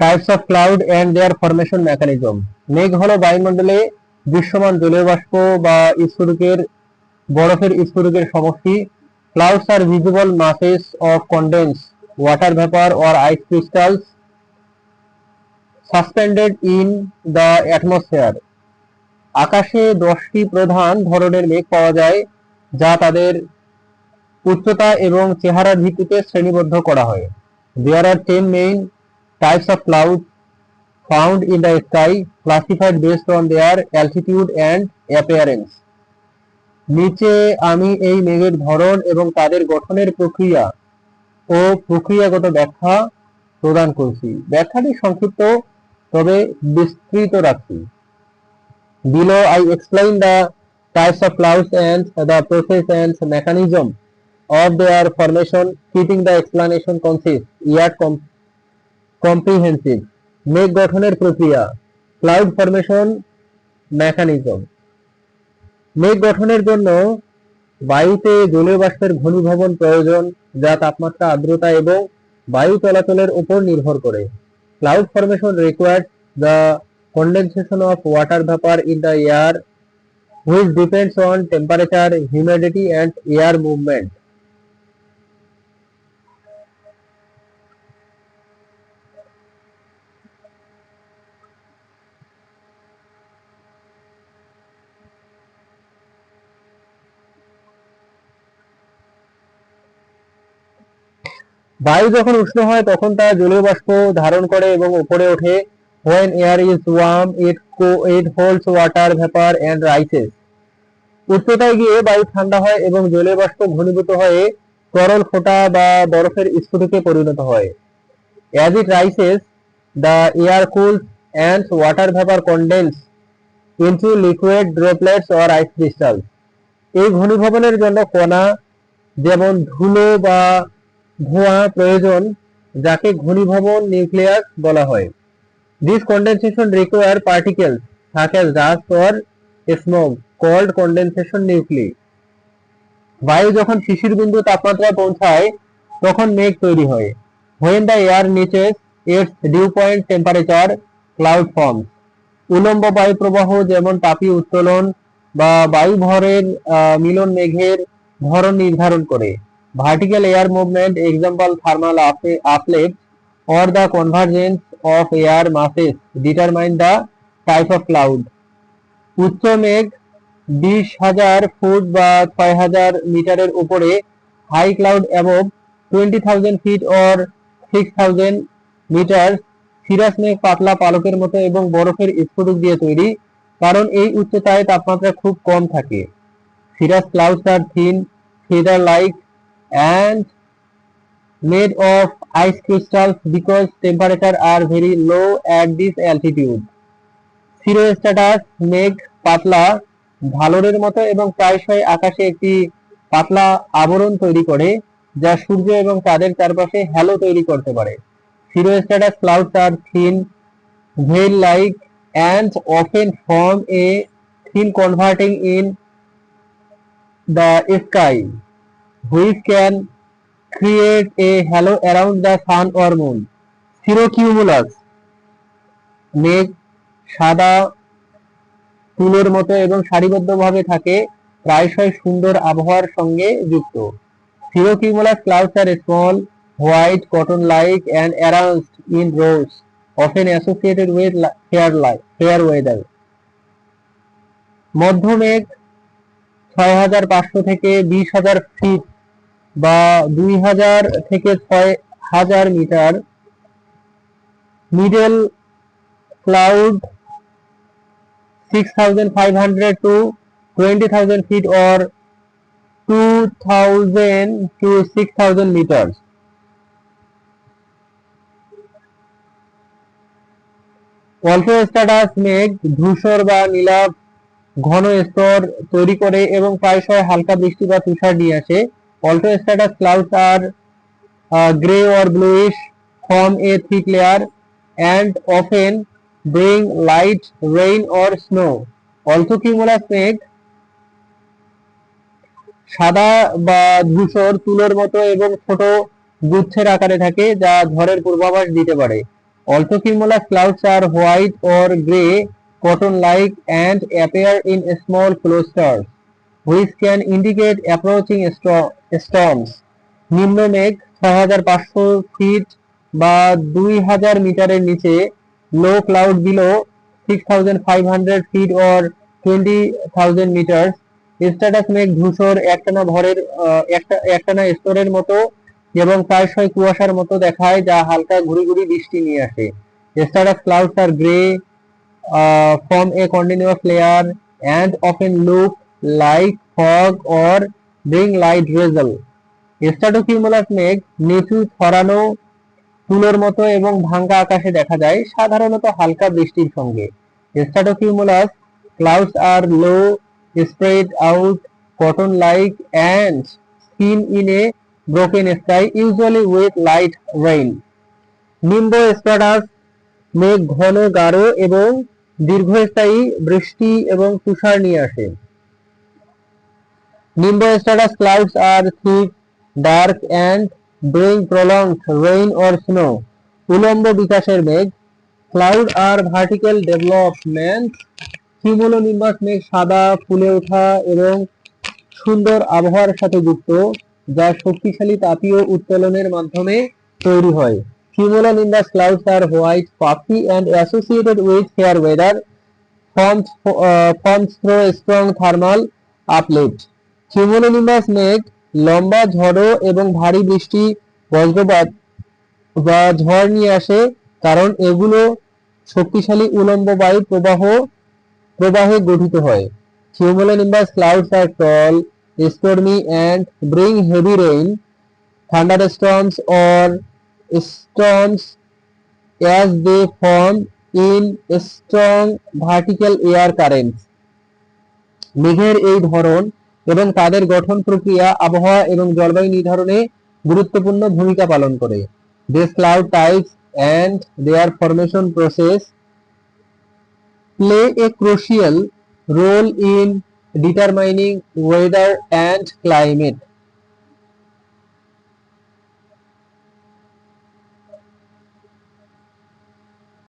Types of cloud and their formation mechanism. মেঘ হলো বায়ুমণ্ডলে দৃশ্যমান জলীয় বাষ্প বা স্ফটিকের বরফের স্ফটিকের সমষ্টি। Clouds are visible masses of condensed water vapor or ice crystals suspended in the atmosphere. আকাশে 10টি প্রধান ধরনের মেঘ পাওয়া যায় যা তাদের উচ্চতা এবং চেহারার ভিত্তিতে শ্রেণীবদ্ধ করা হয়। There are 10 main types of clouds found in the sky, classified based on their altitude and appearance. নিচে আমি এই মেঘের ধরন এবং তাদের গঠনের প্রক্রিয়া ও প্রক্রিয়াগত ব্যাখ্যা প্রদান করছি। ব্যাখ্যাটি সংক্ষিপ্ত তবে বিস্তৃত রাখছি। Below I explain the types of clouds and the process and mechanism of their formation, keeping the explanation concise yet comprehensive. মেঘ গঠনের প্রক্রিয়া, ক্লাউড ফরমেশন মেকানিজম। মেঘ গঠনের জন্য বায়ুতে জলীয় বাষ্পের ঘনীভবন প্রয়োজন যা তাপমাত্রা, আর্দ্রতা এবং বায়ু চলাচলের উপর নির্ভর করে। Cloud formation requires the condensation of water vapor in the air which depends on temperature, humidity and air movement. বায়ু যখন উষ্ণ হয় তখন তা জলীয় বাষ্প ধারণ করে এবং উপরে ওঠে। When air is warm, it holds water vapor and rises. উচ্চতায় গিয়ে বায়ু ঠান্ডা হয় এবং জলীয় বাষ্প ঘনীভূত হয়ে তরল ফোঁটা বা বরফের স্ফটিকে পরিণত হয়। As it rises, the air cools and water vapor condense into liquid droplets or ice crystals. এই ঘনীভবনের জন্য কণা যেমন ধুলো বা ধোঁয়া প্রয়োজন, যাকে ঘনীভবন নিউক্লিয়াস বলা হয়। This condensation require particles such as dust or smoke called condensation nuclei. বায়ু যখন শিশির বিন্দু তাপমাত্রায় পৌঁছায় তখন মেঘ তৈরি হয়। When the air reaches its dew point temperature, cloud forms. উলম্ব বায়ু প্রবাহ যেমন তাপীয় উত্তোলন বা বায়ু ভরের মিলন মেঘের ধরন নির্ধারণ করে। Vertical air movement, example thermal uplift or the convergence of air masses determine the type of cloud. উচ্চ মেঘ 20,000 ফুট বা 6,000 মিটারের উপরে, high cloud above 20,000 feet or 6,000 metre. Cirrus মেঘ পাতলা পালকের মতো এবং বরফের স্ফটিক দিয়ে তৈরি, কারণ এই উচ্চতায় তাপমাত্রা খুব কম থাকে। Cirrus clouds are thin, feather like and made of ice crystals because temperatures are very low at this altitude. Cirrostratus মেঘ পাতলা ভালরের মতো এবং প্রায়শই আকাশে একটি পাতলা আবরণ তৈরি করে যা সূর্য এবং চাঁদের চারপাশে হ্যালো তৈরি করতে পারে। Cirrostratus clouds are thin, veil-like and often form a thin converging in the sky, which can create a halo around the sun or moon. Cirrocumulus মেঘ সাদা তুলোর মতো এবং সারিবদ্ধভাবে থাকে, প্রায়শই সুন্দর আবহাওয়ার সঙ্গে যুক্ত। Cirrocumulus clouds are small, white, cotton-like and arranged in rows, often associated with fair weather. মধ্যমেঘ 6,500 থেকে 20,000 ফিট বা 2,000 থেকে 6,000 metre. Middle cloud 6,500 to 20,000 feet or 2,000 to 6,000 meters. Altostratus মেঘ ধূসর বা নীলাভ ঘন স্তর তৈরি করে এবং প্রায়শই হালকা বৃষ্টি বা তুষার নিয়ে আসে। Altostratus clouds are gray or bluish, form a thick layer and often bring light rain or snow. Altocumulus মেঘ সাদা বা ধূসর তুলোর মতো এবং ছোট গুচ্ছের আকারে থাকে যা ঝড়ের পূর্বাভাস দিতে পারে। Also, cumulus clouds are white or gray, cotton-like, and appear in small clusters, which can indicate approaching storms. নিম্ন মেঘ 6500 ফিট বা 2000 মিটারের নিচে, low cloud below 6500 feet or 20,000 metre. Stratus মেঘ ধূসর একটানা স্তরের মতো এবং প্রায়শই কুয়াশার মতো দেখায় যা হালকা ঘুরি ঘুরি বৃষ্টি নিয়ে আসে। Stratus clouds are grey form a continuous layer and often look like fog or bring light drizzle. স্ট্র্যাটোকিউমুলাস মেঘ নিচু ছড়ানো তুলোর মতো এবং ভাঙ্গা আকাশে দেখা যায়, সাধারণত হালকা বৃষ্টির সঙ্গে। স্ট্র্যাটোকিউমুলাস clouds are low, spread out, cotton-like, and seen in a broken sky, usually with light rain. Nimbostratus মেঘ ঘন গাঢ় এবং দীর্ঘস্থায়ী বৃষ্টি এবং তুষার নিয়ে আসে। নিম্বো Stratus clouds are thick, dark, and bring prolonged rain or snow. উলম্ব বিকাশের মেঘ cloud are vertical development. Cumulonimbus মেঘ সাদা, ফুলে ওঠা এবং সুন্দর আবহাওয়ার সাথে যুক্ত, যা শক্তিশালী তাপীয় উত্তোলনের মাধ্যমে তৈরি হয়। Cumulonimbus clouds are white, puffy, and associated with fair weather, formed through strong thermal uplift. Cumulonimbus মেঘ লম্বা, ঝড়ো এবং ভারী বৃষ্টি, বজ্রপাত বা ঝড় নিয়ে আসে কারণ এগুলো শক্তিশালী উলম্ব বায়ু প্রবাহে গঠিত হয়। Cumulonimbus clouds are tall, stormy, and bring heavy rain, thunderstorms, or storms as they form in strong vertical air currents. মেঘের এই ধরন এবং তাদের গঠন প্রক্রিয়া আবহাওয়া এবং জলবায়ু নির্ধারণে গুরুত্বপূর্ণ ভূমিকা পালন করে। These cloud types and their formation process play a crucial role in determining weather and climate.